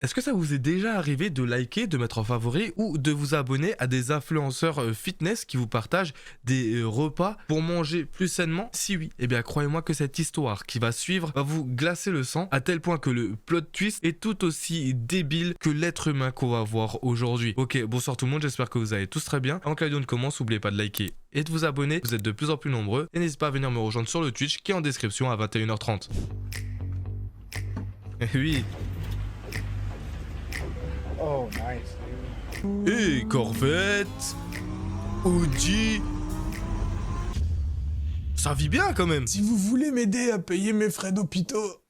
Est-ce que ça vous est déjà arrivé de liker, de mettre en favori ou de vous abonner à des influenceurs fitness qui vous partagent des repas pour manger plus sainement? Si oui, eh bien croyez-moi que cette histoire qui va suivre va vous glacer le sang à tel point que le plot twist est tout aussi débile que l'être humain qu'on va voir aujourd'hui. Ok, bonsoir tout le monde, j'espère que vous allez tous très bien. Avant que la vidéo ne commence, n'oubliez pas de liker et de vous abonner, vous êtes de plus en plus nombreux. Et n'hésitez pas à venir me rejoindre sur le Twitch qui est en description à 21h30. Eh oui. Oh, nice, dude. Et Corvette, Audi, ça vit bien quand même. Si vous voulez m'aider à payer mes frais d'hôpitaux,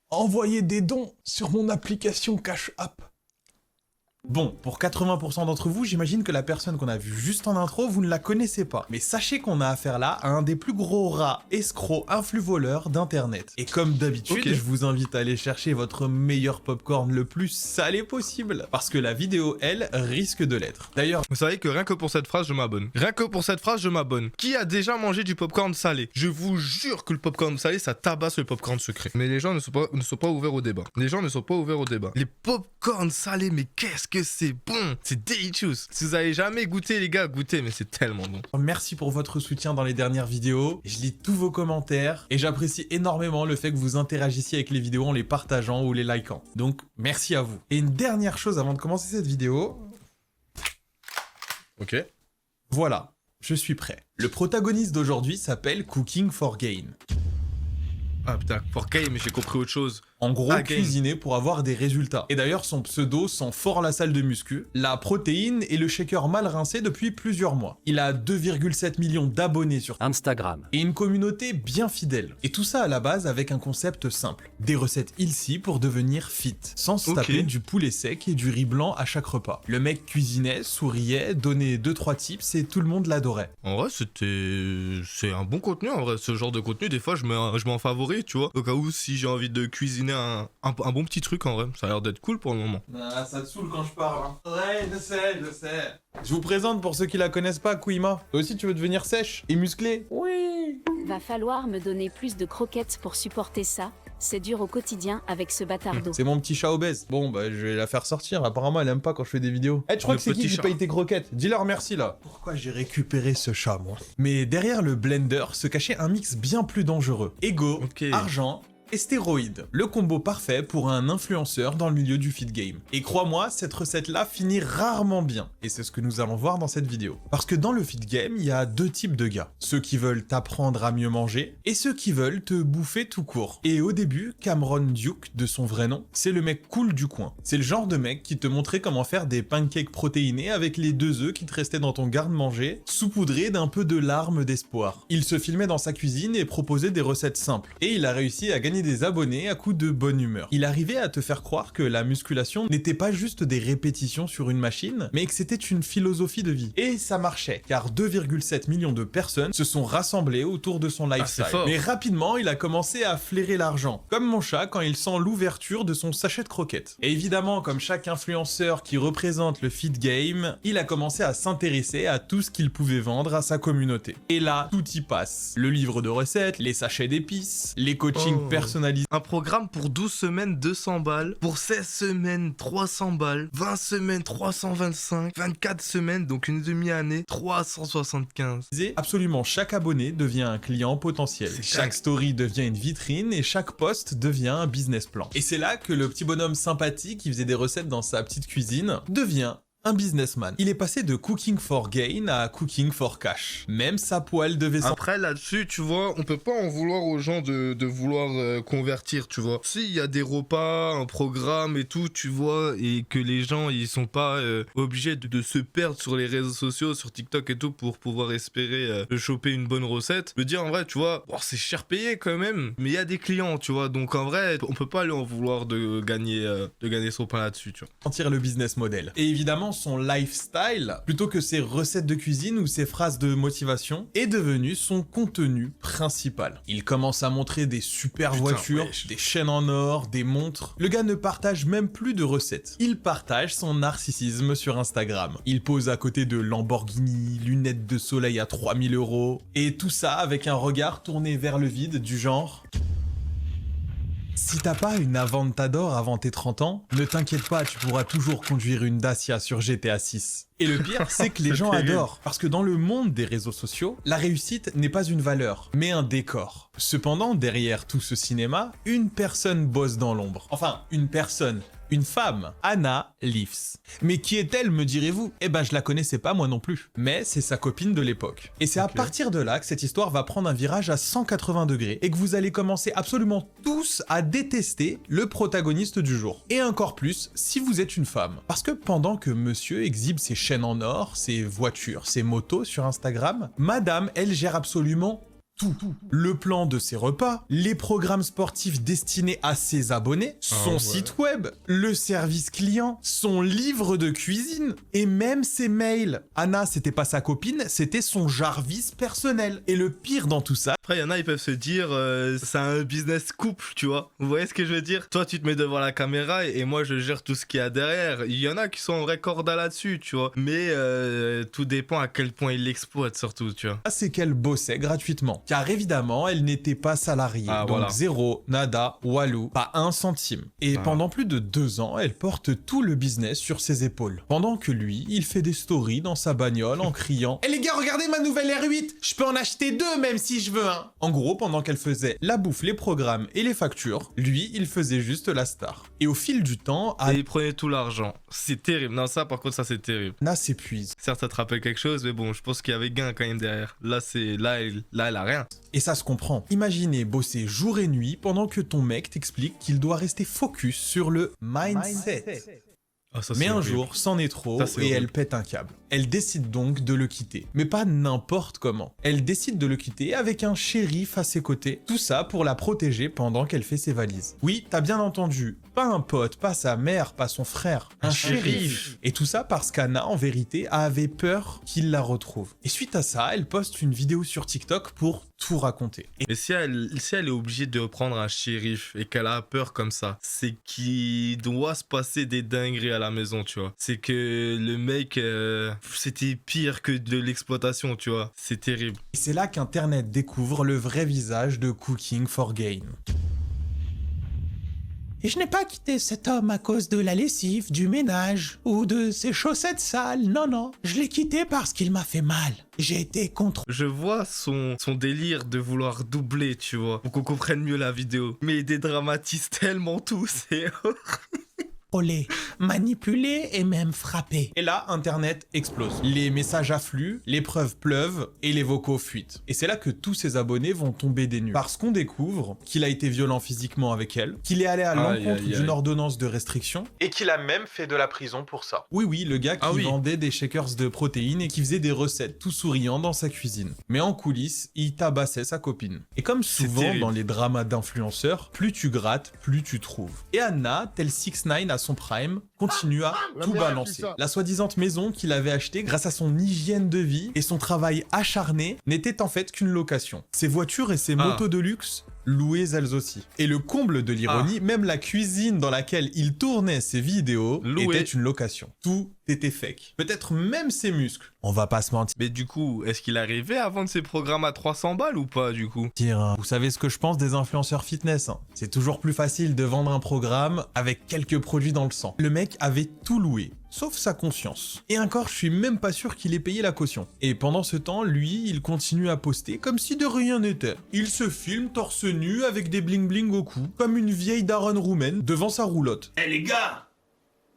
envoyez des dons sur mon application Cash App. Bon, pour 80% d'entre vous, j'imagine que la personne qu'on a vue juste en intro, vous ne la connaissez pas. Mais sachez qu'on a affaire là à un des plus gros rats, escrocs, influx voleurs d'internet. Et comme d'habitude, Ok. je vous invite à aller chercher votre meilleur popcorn le plus salé possible. Parce que la vidéo, elle, risque de l'être. D'ailleurs, Vous savez que rien que pour cette phrase, je m'abonne. Rien que pour cette phrase, je m'abonne. Qui a déjà mangé du popcorn salé? Je vous jure que le popcorn salé, ça tabasse le popcorn sucré. Mais les gens ne sont pas ouverts au débat. Les gens ne sont pas ouverts au débat. Les popcorn salés, mais qu'est-ce que c'est bon! C'est delicious. Si vous avez jamais goûté, les gars, goûtez, mais c'est tellement bon. merci pour votre soutien dans les dernières vidéos. Je lis tous vos commentaires et j'apprécie énormément le fait que vous interagissiez avec les vidéos en les partageant ou les likant. Donc, merci à vous. Et une dernière chose avant de commencer cette vidéo, Ok. voilà, je suis prêt. Le protagoniste d'aujourd'hui s'appelle Cooking for Gain. Ah putain, for game, mais j'ai compris autre chose. En gros, Ah, Gain. cuisiner pour avoir des résultats. Et d'ailleurs, son pseudo sent fort la salle de muscu, la protéine et le shaker mal rincé depuis plusieurs mois. Il a 2,7 millions d'abonnés sur Instagram. et une communauté bien fidèle. Et tout ça à la base avec un concept simple. Des recettes healthy pour devenir fit, sans se Ok. taper du poulet sec et du riz blanc à chaque repas. Le mec cuisinait, souriait, donnait 2-3 tips et tout le monde l'adorait. En vrai, c'est un bon contenu. En vrai, ce genre de contenu, des fois, je mets en favori, tu vois. Au cas où, si j'ai envie de cuisiner un bon petit truc, en vrai, ça a l'air d'être cool pour le moment. Ah, ça te saoule quand je parle, hein. Ouais, je sais. Je vous présente pour ceux qui la connaissent pas, Kuima. Toi aussi, tu veux devenir sèche et musclée? Oui. Va falloir me donner plus de croquettes pour supporter ça. C'est dur au quotidien avec ce bâtardo. C'est mon petit chat obèse. Bon, bah, je vais la faire sortir. Apparemment, elle aime pas quand je fais des vidéos. Eh, tu crois Le que c'est qui petit qui chat. paye tes croquettes? Dis-leur merci, là. Pourquoi j'ai récupéré ce chat, moi? Mais derrière le blender se cachait un mix bien plus dangereux. Ego, Ok. argent et stéroïdes. Le combo parfait pour un influenceur dans le milieu du fit game. Et crois-moi, cette recette-là finit rarement bien. Et c'est ce que nous allons voir dans cette vidéo. Parce que dans le fit game, il y a deux types de gars. Ceux qui veulent t'apprendre à mieux manger et ceux qui veulent te bouffer tout court. Et au début, Cameron Duke, de son vrai nom, c'est le mec cool du coin. C'est le genre de mec qui te montrait comment faire des pancakes protéinés avec les 2 œufs qui te restaient dans ton garde-manger, saupoudrés d'un peu de larmes d'espoir. Il se filmait dans sa cuisine et proposait des recettes simples. Et il a réussi à gagner des abonnés à coup de bonne humeur. Il arrivait à te faire croire que la musculation n'était pas juste des répétitions sur une machine, mais que c'était une philosophie de vie. Et ça marchait, car 2,7 millions de personnes se sont rassemblées autour de son lifestyle. fort. Mais rapidement, il a commencé à flairer l'argent, comme mon chat quand il sent l'ouverture de son sachet de croquettes. Et évidemment, comme chaque influenceur qui représente le fit game, il a commencé à s'intéresser à tout ce qu'il pouvait vendre à sa communauté. Et là, tout y passe. Le livre de recettes, les sachets d'épices, les coachings Oh. personnalisés. Un programme pour 12 semaines, 200 balles. Pour 16 semaines, 300 balles. 20 semaines, 325. 24 semaines, donc une demi-année, 375. Absolument chaque abonné devient un client potentiel. C'est Chaque dingue. story devient une vitrine et chaque post devient un business plan. Et c'est là que le petit bonhomme sympathique qui faisait des recettes dans sa petite cuisine devient un businessman. Il est passé de Cooking for Gain à Cooking for Cash. Même sa poêle devait s'en... Après, là-dessus, tu vois, on peut pas en vouloir aux gens de vouloir convertir, tu vois. S'il y a des repas, un programme et tout, tu vois, et que les gens, ils sont pas obligés de se perdre sur les réseaux sociaux, sur TikTok et tout, pour pouvoir espérer choper une bonne recette. Je veux dire, en vrai, tu vois, bon, c'est cher payé quand même, mais il y a des clients, tu vois. Donc, en vrai, on peut pas lui en vouloir de gagner son pain là-dessus, tu vois. sentir le business model. Et évidemment, son lifestyle, plutôt que ses recettes de cuisine ou ses phrases de motivation, est devenu son contenu principal. Il commence à montrer des super Putain, voitures, wesh. des chaînes en or, des montres. Le gars ne partage même plus de recettes. Il partage son narcissisme sur Instagram. Il pose à côté de Lamborghini, lunettes de soleil à 3000 €, et tout ça avec un regard tourné vers le vide du genre... Si t'as pas une Aventador avant tes 30 ans, ne t'inquiète pas, tu pourras toujours conduire une Dacia sur GTA 6. Et le pire, c'est que les gens terrible. adorent, parce que dans le monde des réseaux sociaux, la réussite n'est pas une valeur, mais un décor. Cependant, derrière tout ce cinéma, une personne bosse dans l'ombre. Enfin, une personne. Une femme, Anna Leafs. Mais qui est-elle, me direz-vous? Eh ben, je la connaissais pas moi non plus. Mais c'est sa copine de l'époque. Et c'est à partir de là que cette histoire va prendre un virage à 180 degrés et que vous allez commencer absolument tous à détester le protagoniste du jour. Et encore plus si vous êtes une femme. Parce que pendant que monsieur exhibe ses chaînes en or, ses voitures, ses motos sur Instagram, madame, elle gère absolument tout. Le plan de ses repas, les programmes sportifs destinés à ses abonnés, son site web, le service client, son livre de cuisine et même ses mails. Anna, c'était pas sa copine, c'était son Jarvis personnel. Et le pire dans tout ça, Après, il y en a, ils peuvent se dire, c'est un business couple, tu vois. Vous voyez ce que je veux dire? Toi, tu te mets devant la caméra et moi, je gère tout ce qu'il y a derrière. Il y en a qui sont en vrai corda là-dessus, tu vois. Mais tout dépend à quel point ils l'exploitent, surtout, tu vois. c'est qu'elle bossait gratuitement. Car évidemment, elle n'était pas salariée. Ah, donc voilà. zéro, nada, walou, pas un centime. Et pendant plus de 2 ans, elle porte tout le business sur ses épaules. Pendant que lui, il fait des stories dans sa bagnole en criant « Eh les gars, regardez ma nouvelle R8, je peux en acheter 2 même si je veux un !» En gros, pendant qu'elle faisait la bouffe, les programmes et les factures, lui, il faisait juste la star. Et au fil du temps, Et ils prenaient tout l'argent. C'est terrible. Non, ça, par contre, ça, c'est terrible. Anna s'épuise. Certes, ça te rappelle quelque chose, mais bon, je pense qu'il y avait gain quand même derrière. Là, elle a rien. Et ça se comprend. Imaginez bosser jour et nuit pendant que ton mec t'explique qu'il doit rester focus sur le mindset. Ah, ça, Mais c'est un horrible. jour, c'en est trop Ça, c'est et horrible. elle pète un câble. Elle décide donc de le quitter. Mais pas n'importe comment. Elle décide de le quitter avec un shérif à ses côtés. Tout ça pour la protéger pendant qu'elle fait ses valises. Oui, t'as bien entendu. Pas un pote, pas sa mère, pas son frère. Un shérif. Et tout ça parce qu'Anna, en vérité, avait peur qu'il la retrouve. Et suite à ça, elle poste une vidéo sur TikTok pour tout raconter. Et Mais si elle est obligée de reprendre un shérif et qu'elle a peur comme ça, c'est qu'il doit se passer des dingueries à la maison, tu vois. C'est que le mec, c'était pire que de l'exploitation, tu vois. C'est terrible. c'est là qu'Internet découvre le vrai visage de Cooking for Gain. Et je n'ai pas quitté cet homme à cause de la lessive, du ménage ou de ses chaussettes sales, non, non. Je l'ai quitté parce qu'il m'a fait mal. J'ai été Je vois son délire de vouloir doubler, tu vois, pour qu'on comprenne mieux la vidéo. Mais il dédramatise tellement tout, c'est... contrôlé, manipulé et même frappé. Et là, Internet explose. Les messages affluent, les preuves pleuvent et les vocaux fuitent. Et c'est là que tous ses abonnés vont tomber des nues. Parce qu'on découvre qu'il a été violent physiquement avec elle, qu'il est allé à l'encontre d'une ordonnance de restriction et qu'il a même fait de la prison pour ça. Oui, oui, le gars qui vendait des shakers de protéines et qui faisait des recettes tout souriant dans sa cuisine. Mais en coulisses, il tabassait sa copine. Et comme souvent dans les dramas d'influenceurs, plus tu grattes, plus tu trouves. Et Anna, tel 6ix9ine à son prime, continue à tout balancer. La soi-disant maison qu'il avait achetée grâce à son hygiène de vie et son travail acharné n'était en fait qu'une location. Ses voitures et ses motos de luxe louées elles aussi. Et le comble de l'ironie, même la cuisine dans laquelle il tournait ses vidéos était une location. Tout était fake. Peut-être même ses muscles. On va pas se mentir. Mais du coup, est-ce qu'il arrivait à vendre ses programmes à 300 balles ou pas du coup? Vous savez ce que je pense des influenceurs fitness, hein. C'est toujours plus facile de vendre un programme avec quelques produits dans le sang. Le mec avait tout loué. Sauf sa conscience. Et encore, je suis même pas sûr qu'il ait payé la caution. Et pendant ce temps, lui, il continue à poster comme si de rien n'était. Il se filme torse nu avec des bling bling au cou, comme une vieille daronne roumaine devant sa roulotte. Eh les gars,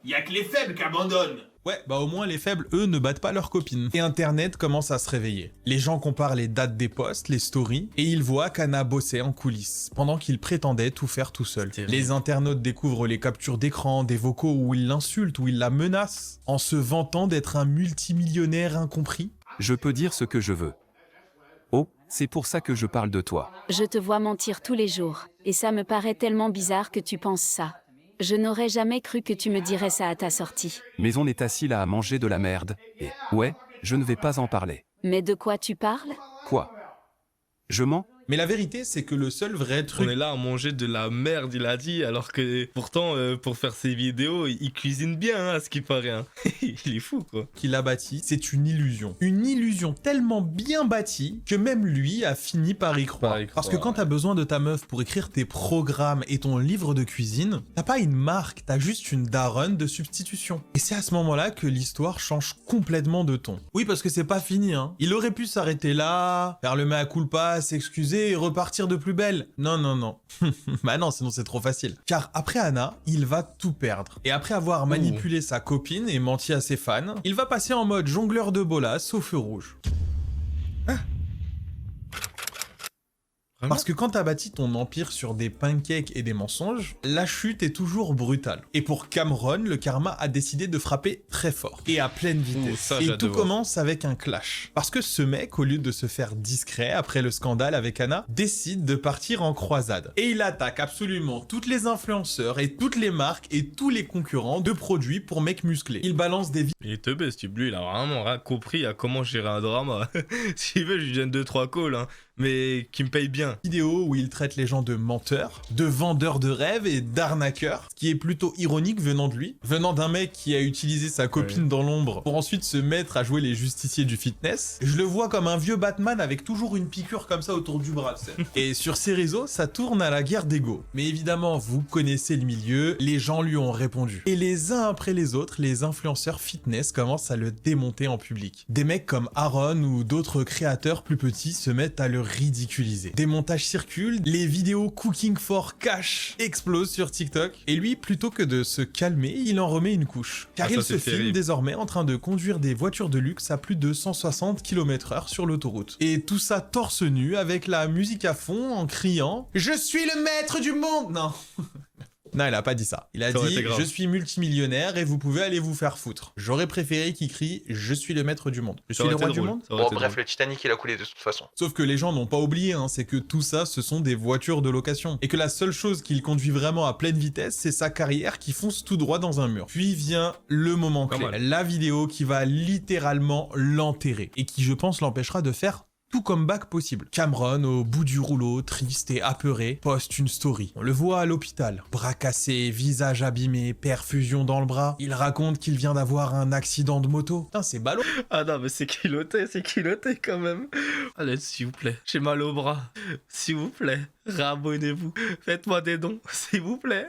y a que les faibles qui abandonnent. Ouais, bah au moins les faibles, eux, ne battent pas leurs copines. Et Internet commence à se réveiller. Les gens comparent les dates des posts, les stories, et ils voient qu'Anna bossait en coulisses, pendant qu'il prétendait tout faire tout seul. Les internautes découvrent les captures d'écran, des vocaux où il l'insulte, où il la menace, en se vantant d'être un multimillionnaire incompris. Je peux dire ce que je veux. Oh, c'est pour ça que je parle de toi. Je te vois mentir tous les jours, et ça me paraît tellement bizarre que tu penses ça. Je n'aurais jamais cru que tu me dirais ça à ta sortie. Mais on est assis là à manger de la merde, et, ouais, je ne vais pas en parler. Mais de quoi tu parles? Quoi? Je mens? Mais la vérité, c'est que le seul vrai On truc est là à manger de la merde, il a dit, alors que pourtant, pour faire ses vidéos, il cuisine bien, hein, à ce qui paraît. Hein. Il est fou, quoi. qu'il a bâti, c'est une illusion. Une illusion tellement bien bâtie que même lui a fini par y croire. Parce que quand t'as besoin de ta meuf pour écrire tes programmes et ton livre de cuisine, t'as pas une marque, t'as juste une daronne de substitution. Et c'est à ce moment-là que l'histoire change complètement de ton. Oui, parce que c'est pas fini, hein. Il aurait pu s'arrêter là, faire le mea culpa, s'excuser et repartir de plus belle. Non, non, non. Bah non, sinon c'est trop facile. Car après Anna, il va tout perdre. Et après avoir manipulé sa copine et menti à ses fans, il va passer en mode jongleur de bolas au feu rouge. Parce que quand t'as bâti ton empire sur des pancakes et des mensonges, la chute est toujours brutale. Et pour Cameron, le karma a décidé de frapper très fort et à pleine vitesse. ça, Et j'adore. tout commence avec un clash. Parce que ce mec, au lieu de se faire discret après le scandale avec Anna, décide de partir en croisade. Et il attaque absolument toutes les influenceurs et toutes les marques et tous les concurrents de produits pour mecs musclés. Il balance des Il est teubé, ce type. Lui, il a vraiment rien compris à comment gérer un drama. S'il veut, je lui donne 2-3 calls, hein, mais qui me paye bien. vidéos où il traite les gens de menteurs, de vendeurs de rêves et d'arnaqueurs, ce qui est plutôt ironique venant de lui, venant d'un mec qui a utilisé sa copine dans l'ombre pour ensuite se mettre à jouer les justiciers du fitness. Je le vois comme un vieux Batman avec toujours une piqûre comme ça autour du bras, tu sais. Et sur ses réseaux, ça tourne à la guerre d'ego. Mais évidemment, vous connaissez le milieu, les gens lui ont répondu. Et les uns après les autres, les influenceurs fitness commencent à le démonter en public. Des mecs comme Aaron ou d'autres créateurs plus petits se mettent à le ridiculiser. Des montages circulent, les vidéos cooking for cash explosent sur TikTok, et lui, plutôt que de se calmer, il en remet une couche. Car Ah, ça, il c'est se filme terrible. désormais en train de conduire des voitures de luxe à plus de 160 km/h sur l'autoroute. Et tout ça torse nu, avec la musique à fond, en criant « Je suis le maître du monde !» Non. Non, il a pas dit ça. Il a Ça aurait dit été grave. « Je suis multimillionnaire et vous pouvez aller vous faire foutre ». J'aurais préféré qu'il crie « Je suis le maître du monde ». Je Ça suis aurait le été roi du drôle. monde. Ça aurait Bon, été bref, drôle. le Titanic, il a coulé de toute façon. Sauf que les gens n'ont pas oublié, hein, c'est que tout ça, ce sont des voitures de location. Et que la seule chose qu'il conduit vraiment à pleine vitesse, c'est sa carrière qui fonce tout droit dans un mur. Puis vient le moment Pas clé. mal. La vidéo qui va littéralement l'enterrer. Et qui, je pense, l'empêchera de faire tout comeback possible. Cameron, au bout du rouleau, triste et apeuré, poste une story. On le voit à l'hôpital. Bras cassés, visage abîmé, perfusion dans le bras. Il raconte qu'il vient d'avoir un accident de moto. Putain, c'est ballot. Ah non, mais c'est culotté quand même. Allez, s'il vous plaît, j'ai mal au bras. S'il vous plaît, rabonnez-vous. Faites-moi des dons, s'il vous plaît.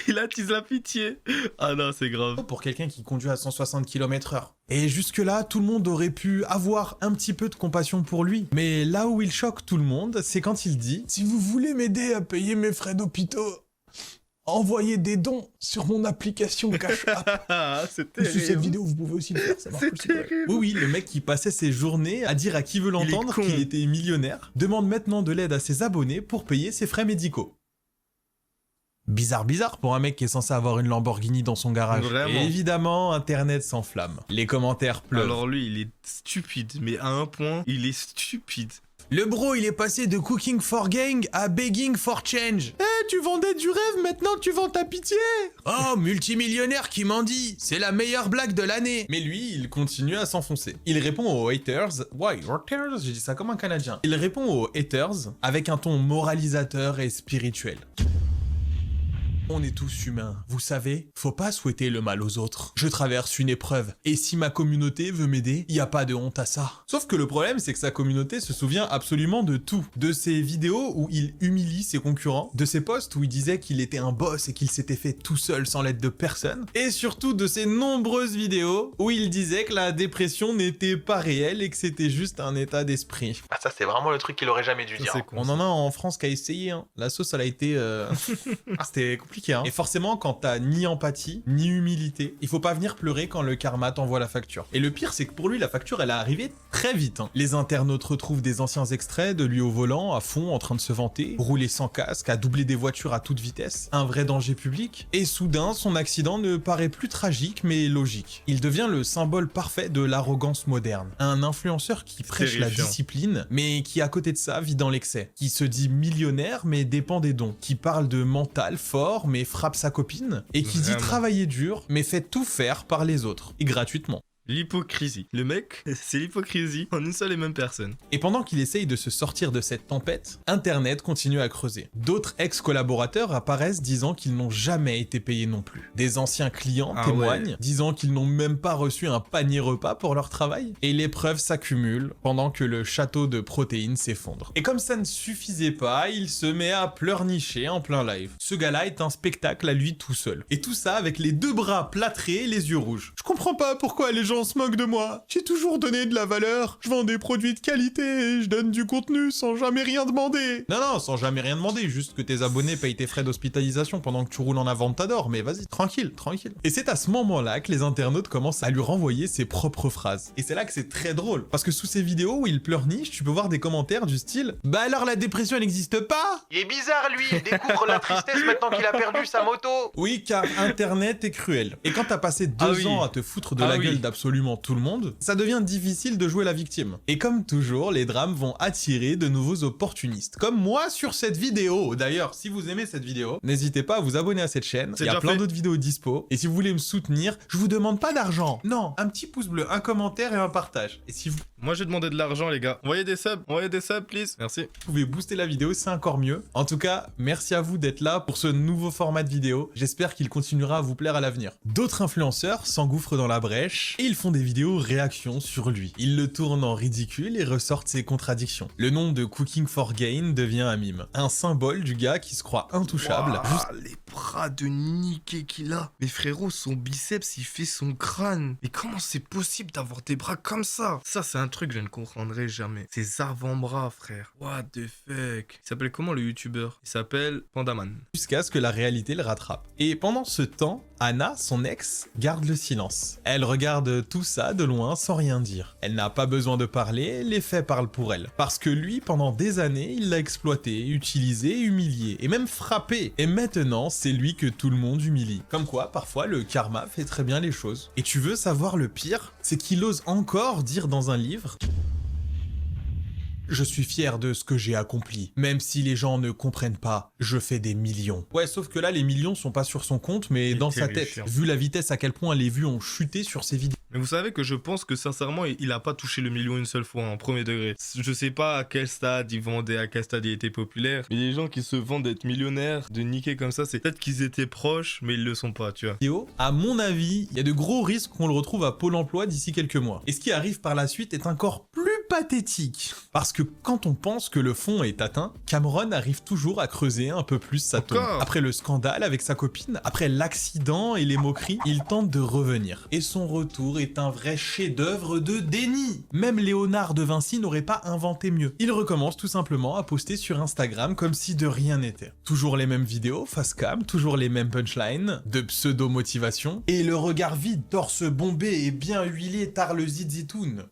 Il attise la pitié. Ah non, c'est grave. Pour quelqu'un qui conduit à 160 km/h. Et jusque-là, tout le monde aurait pu avoir un petit peu de compassion pour lui. Mais là où il choque tout le monde, c'est quand il dit Si vous voulez m'aider à payer mes frais d'hôpitaux, envoyez des dons sur mon application Cash App. Ah, c'est Ou sous cette terrible. vidéo, vous pouvez aussi le faire, ça marche C'est aussi. ouais. terrible. oui, oui, le mec qui passait ses journées à dire à qui veut Il est l'entendre con. qu'il était millionnaire, demande maintenant de l'aide à ses abonnés pour payer ses frais médicaux. Bizarre pour un mec qui est censé avoir une Lamborghini dans son garage. Vraiment. Et évidemment, Internet s'enflamme. Les commentaires pleuvent. Alors lui, il est stupide, mais à un point, il est stupide. Le bro, il est passé de cooking for gang à begging for change. Eh, tu vendais du rêve, maintenant tu vends ta pitié. Oh, multimillionnaire qui mendie, c'est la meilleure blague de l'année. Mais lui, il continue à s'enfoncer. Il répond aux haters. Ouais, haters, j'ai dit ça comme un Canadien. Il répond aux haters avec un ton moralisateur et spirituel. On est tous humains, vous savez, faut pas souhaiter le mal aux autres. Je traverse une épreuve, et si ma communauté veut m'aider, y a pas de honte à ça. Sauf que le problème, c'est que sa communauté se souvient absolument de tout. De ses vidéos où il humilie ses concurrents, de ses posts où il disait qu'il était un boss et qu'il s'était fait tout seul sans l'aide de personne, et surtout de ses nombreuses vidéos où il disait que la dépression n'était pas réelle et que c'était juste un état d'esprit. Ah, ça, c'est vraiment le truc qu'il aurait jamais dû Ça, dire. c'est con, On ça. en a en France qui a essayé, hein. La sauce, elle a été... C'était compliqué, hein. Et forcément, quand t'as ni empathie, ni humilité, il faut pas venir pleurer quand le karma t'envoie la facture. Et le pire, c'est que pour lui, la facture, elle est arrivée très vite, hein. Les internautes retrouvent des anciens extraits de lui au volant, à fond, en train de se vanter, rouler sans casque, à doubler des voitures à toute vitesse, un vrai danger public. Et soudain, son accident ne paraît plus tragique, mais logique. Il devient le symbole parfait de l'arrogance moderne. Un influenceur qui prêche la terrifiant. discipline, mais qui à côté de ça vit dans l'excès, qui se dit millionnaire mais dépend des dons, qui parle de mental fort mais frappe sa copine, et qui dit Vraiment. travailler dur mais fait tout faire par les autres, et gratuitement. L'hypocrisie. Le mec, c'est l'hypocrisie en une seule et même personne. Et pendant qu'il essaye de se sortir de cette tempête, Internet continue à creuser. D'autres ex-collaborateurs apparaissent disant qu'ils n'ont jamais été payés non plus. Des anciens clients témoignent, disant qu'ils n'ont même pas reçu un panier repas pour leur travail. Et les preuves s'accumulent pendant que le château de protéines s'effondre. Et comme ça ne suffisait pas, il se met à pleurnicher en plein live. Ce gars-là est un spectacle à lui tout seul. Et tout ça avec les deux bras plâtrés et les yeux rouges. Je comprends pas pourquoi les gens se moquent de moi. J'ai toujours donné de la valeur. Je vends des produits de qualité et je donne du contenu sans jamais rien demander. Non, sans jamais rien demander. Juste que tes abonnés payent tes frais d'hospitalisation pendant que tu roules en Aventador. Mais vas-y, tranquille. Et c'est à ce moment-là que les internautes commencent à lui renvoyer ses propres phrases. Et c'est là que c'est très drôle. Parce que sous ces vidéos où il pleurniche, tu peux voir des commentaires du style « Bah alors la dépression elle n'existe pas ?» Il est bizarre, lui, il découvre la tristesse maintenant qu'il a perdu sa moto. Oui, car Internet est cruel. Et quand t'as passé 2 ans à te foutre de la gueule d'absolument tout le monde, ça devient difficile de jouer la victime. Et comme toujours, les drames vont attirer de nouveaux opportunistes. Comme moi sur cette vidéo. D'ailleurs, si vous aimez cette vidéo, n'hésitez pas à vous abonner à cette chaîne. Il y a plein d'autres vidéos dispo. Et si vous voulez me soutenir, je vous demande pas d'argent. Non, un petit pouce bleu, un commentaire et un partage. Et si vous Moi, j'ai demandé de l'argent, les gars. Envoyez des subs, please. Merci. pouvez booster la vidéo, c'est encore mieux. En tout cas, merci à vous d'être là pour ce nouveau format de vidéo. J'espère qu'il continuera à vous plaire à l'avenir. D'autres influenceurs s'engouffrent dans la brèche et ils font des vidéos réactions sur lui. Ils le tournent en ridicule et ressortent ses contradictions. Le nom de Cooking for Gain devient un mime. Un symbole du gars qui se croit intouchable. Les bras de niqué qu'il a. Mais frérot, son biceps, il fait son crâne. Mais comment c'est possible d'avoir des bras comme ça? Ça, c'est un truc que je ne comprendrai jamais. Ses avant-bras, frère. What the fuck? Il s'appelle comment le youtubeur? Il s'appelle Pandaman. Jusqu'à ce que la réalité le rattrape. Et pendant ce temps, Anna, son ex, garde le silence. Elle regarde tout ça de loin sans rien dire. Elle n'a pas besoin de parler, les faits parlent pour elle. Parce que lui, pendant des années, il l'a exploité, utilisé, humilié, et même frappé. Et maintenant, c'est lui que tout le monde humilie. Comme quoi, parfois, le karma fait très bien les choses. Et tu veux savoir le pire? C'est qu'il ose encore dire dans un livre: je suis fier de ce que j'ai accompli. Même si les gens ne comprennent pas, je fais des millions. Ouais, sauf que là, les millions sont pas sur son compte, mais dans sa tête. Vu la vitesse à quel point les vues ont chuté sur ses vidéos. Mais vous savez que je pense que sincèrement, il a pas touché le million une seule fois en premier degré. Je sais pas à quel stade il vendait, à quel stade il était populaire. Mais les gens qui se vendent d'être millionnaires, de niquer comme ça, c'est peut-être qu'ils étaient proches, mais ils le sont pas, tu vois. À mon avis, il y a de gros risques qu'on le retrouve à Pôle emploi d'ici quelques mois. Et ce qui arrive par la suite est encore plus pathétique. Parce que quand on pense que le fond est atteint, Cameron arrive toujours à creuser un peu plus sa tombe. Après le scandale avec sa copine, après l'accident et les moqueries, il tente de revenir. Et son retour est un vrai chef-d'œuvre de déni. Même Léonard de Vinci n'aurait pas inventé mieux. Il recommence tout simplement à poster sur Instagram comme si de rien n'était. Toujours les mêmes vidéos, face cam, toujours les mêmes punchlines, de pseudo-motivation, et le regard vide, torse bombé et bien huilé tarle zizitoun.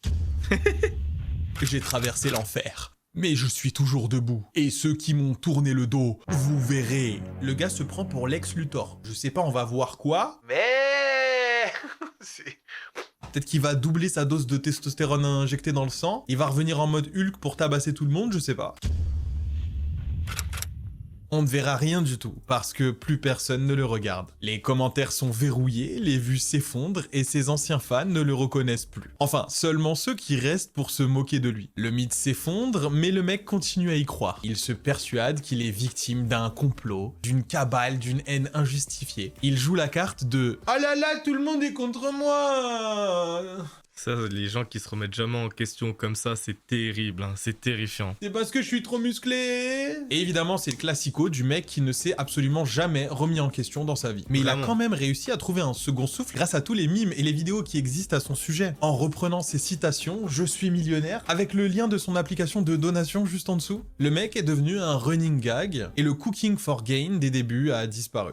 J'ai traversé l'enfer, mais je suis toujours debout. Et ceux qui m'ont tourné le dos, vous verrez. Le gars se prend pour Lex Luthor. Je sais pas, on va voir quoi. Mais... Peut-être qu'il va doubler sa dose de testostérone injectée dans le sang. Il va revenir en mode Hulk pour tabasser tout le monde, je sais pas. On ne verra rien du tout, parce que plus personne ne le regarde. Les commentaires sont verrouillés, les vues s'effondrent, et ses anciens fans ne le reconnaissent plus. Enfin, seulement ceux qui restent pour se moquer de lui. Le mythe s'effondre, mais le mec continue à y croire. Il se persuade qu'il est victime d'un complot, d'une cabale, d'une haine injustifiée. Il joue la carte de « Ah là là, tout le monde est contre moi !» Ça, les gens qui se remettent jamais en question comme ça, c'est terrible, hein, c'est terrifiant. C'est parce que je suis trop musclé. Et évidemment, c'est le classico du mec qui ne s'est absolument jamais remis en question dans sa vie. Mais il a quand même réussi à trouver un second souffle grâce à tous les mimes et les vidéos qui existent à son sujet. En reprenant ses citations, je suis millionnaire, avec le lien de son application de donation juste en dessous. Le mec est devenu un running gag et le Cooking for Gain des débuts a disparu.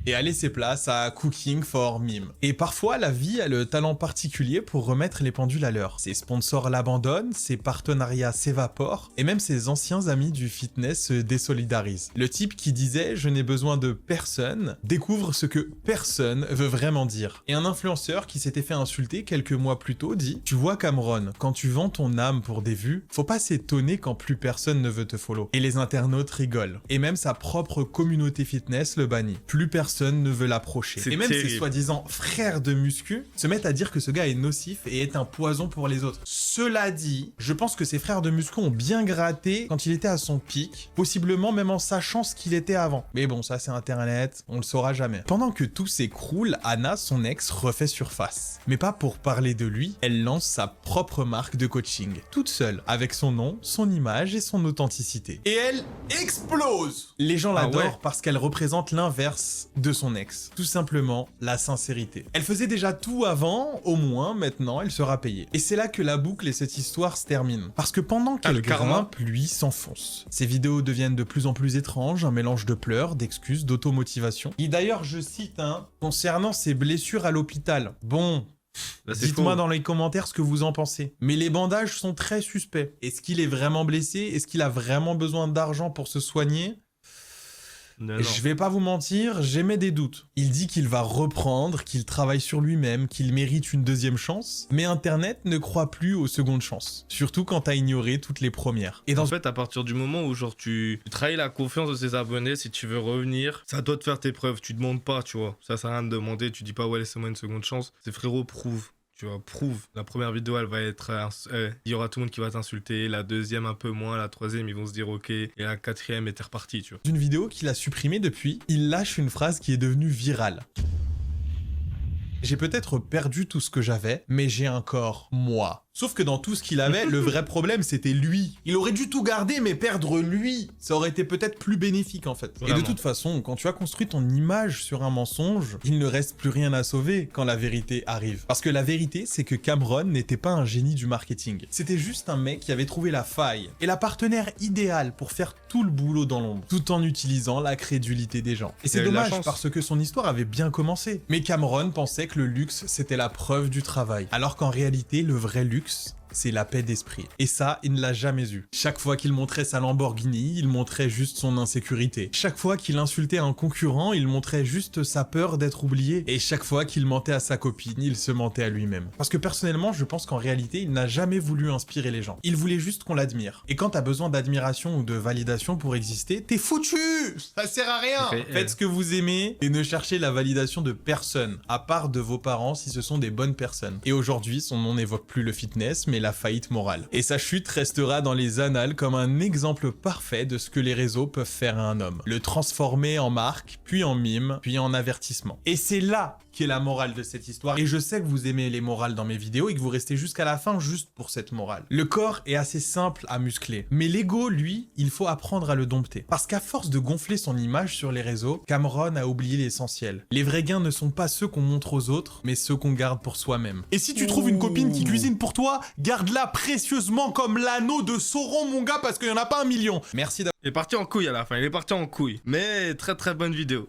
Et a laissé place à Cooking for Meme. Et parfois, la vie a le talent particulier pour remettre les pendules à l'heure. Ses sponsors l'abandonnent, ses partenariats s'évaporent, et même ses anciens amis du fitness se désolidarisent. Le type qui disait « je n'ai besoin de personne » découvre ce que personne veut vraiment dire. Et un influenceur qui s'était fait insulter quelques mois plus tôt dit « Tu vois Cameron, quand tu vends ton âme pour des vues, faut pas s'étonner quand plus personne ne veut te follow. » Et les internautes rigolent. Et même sa propre communauté fitness le bannit. Plus personne personne ne veut l'approcher. C'est Et même ses terrible. soi-disant frères de muscu se mettent à dire que ce gars est nocif et est un poison pour les autres. Cela dit, je pense que ses frères de muscu ont bien gratté quand il était à son pic, possiblement même en sachant ce qu'il était avant. Mais bon, ça c'est internet, on le saura jamais. Pendant que tout s'écroule, Anna, son ex, refait surface. Mais pas pour parler de lui, elle lance sa propre marque de coaching, toute seule, avec son nom, son image et son authenticité. Et elle explose! Les gens Ah l'adorent ouais. parce qu'elle représente l'inverse de son ex. Tout simplement, la sincérité. Elle faisait déjà tout avant, au moins, maintenant, elle sera payée. Et c'est là que la boucle et cette histoire se terminent. Parce que pendant le qu'elle karma. grimpe, lui s'enfonce. Ses vidéos deviennent de plus en plus étranges, un mélange de pleurs, d'excuses, d'automotivation. Et d'ailleurs, je cite, concernant ses blessures à l'hôpital. Bon, Là, c'est dites-moi faux. dans les commentaires ce que vous en pensez. Mais les bandages sont très suspects. Est-ce qu'il est vraiment blessé? Est-ce qu'il a vraiment besoin d'argent pour se soigner? Non. Je vais pas vous mentir, j'émets des doutes. Il dit qu'il va reprendre, qu'il travaille sur lui-même, qu'il mérite une deuxième chance, mais Internet ne croit plus aux secondes chances. Surtout quand t'as ignoré toutes les premières. Et En dans fait, à partir du moment où genre tu trahis la confiance de ses abonnés, si tu veux revenir, c'est à toi de faire tes preuves. Tu demandes pas, tu vois. Ça sert à rien de demander. Tu dis pas ouais, laissez-moi une seconde chance. C'est frérot, prouve. Tu vois, prouve. La première vidéo, elle va être... il y aura tout le monde qui va t'insulter. La deuxième, un peu moins. La troisième, ils vont se dire ok. Et la quatrième, et t'es reparti, tu vois. une vidéo qu'il a supprimée depuis, il lâche une phrase qui est devenue virale. J'ai peut-être perdu tout ce que j'avais, mais j'ai encore moi. Sauf que dans tout ce qu'il avait, le vrai problème c'était lui. Il aurait dû tout garder mais perdre lui. Ça aurait été peut-être plus bénéfique en fait. Et Vraiment. de toute façon, quand tu as construit ton image sur un mensonge, il ne reste plus rien à sauver quand la vérité arrive. Parce que la vérité, c'est que Cameron n'était pas un génie du marketing. C'était juste un mec qui avait trouvé la faille et la partenaire idéale pour faire tout le boulot dans l'ombre, tout en utilisant la crédulité des gens. Et c'est Il a eu de la dommage chance. parce que son histoire avait bien commencé. Mais Cameron pensait que le luxe, c'était la preuve du travail. Alors qu'en réalité, le vrai luxe, c'est la paix d'esprit. Et ça, il ne l'a jamais eu. Chaque fois qu'il montrait sa Lamborghini, il montrait juste son insécurité. Chaque fois qu'il insultait un concurrent, il montrait juste sa peur d'être oublié. Et chaque fois qu'il mentait à sa copine, il se mentait à lui-même. Parce que personnellement, je pense qu'en réalité, il n'a jamais voulu inspirer les gens. Il voulait juste qu'on l'admire. Et quand t'as besoin d'admiration ou de validation pour exister, t'es foutu! Ça sert à rien! C'est fait, Faites ce que vous aimez et ne cherchez la validation de personne, à part de vos parents si ce sont des bonnes personnes. Et aujourd'hui, son nom n'évoque plus le fitness, mais la faillite morale. Et sa chute restera dans les annales comme un exemple parfait de ce que les réseaux peuvent faire à un homme. Le transformer en marque, puis en mime, puis en avertissement. Et c'est là qu'est la morale de cette histoire. Et je sais que vous aimez les morales dans mes vidéos et que vous restez jusqu'à la fin juste pour cette morale. Le corps est assez simple à muscler. Mais l'ego, lui, il faut apprendre à le dompter. Parce qu'à force de gonfler son image sur les réseaux, Cameron a oublié l'essentiel. Les vrais gains ne sont pas ceux qu'on montre aux autres, mais ceux qu'on garde pour soi-même. Et si tu trouves une copine qui cuisine pour toi, garde-la précieusement comme l'anneau de Sauron, mon gars, parce qu'il y en a pas 1 million. Merci d'avoir... Il est parti en couille à la fin. Il est parti en couille. Mais très très bonne vidéo.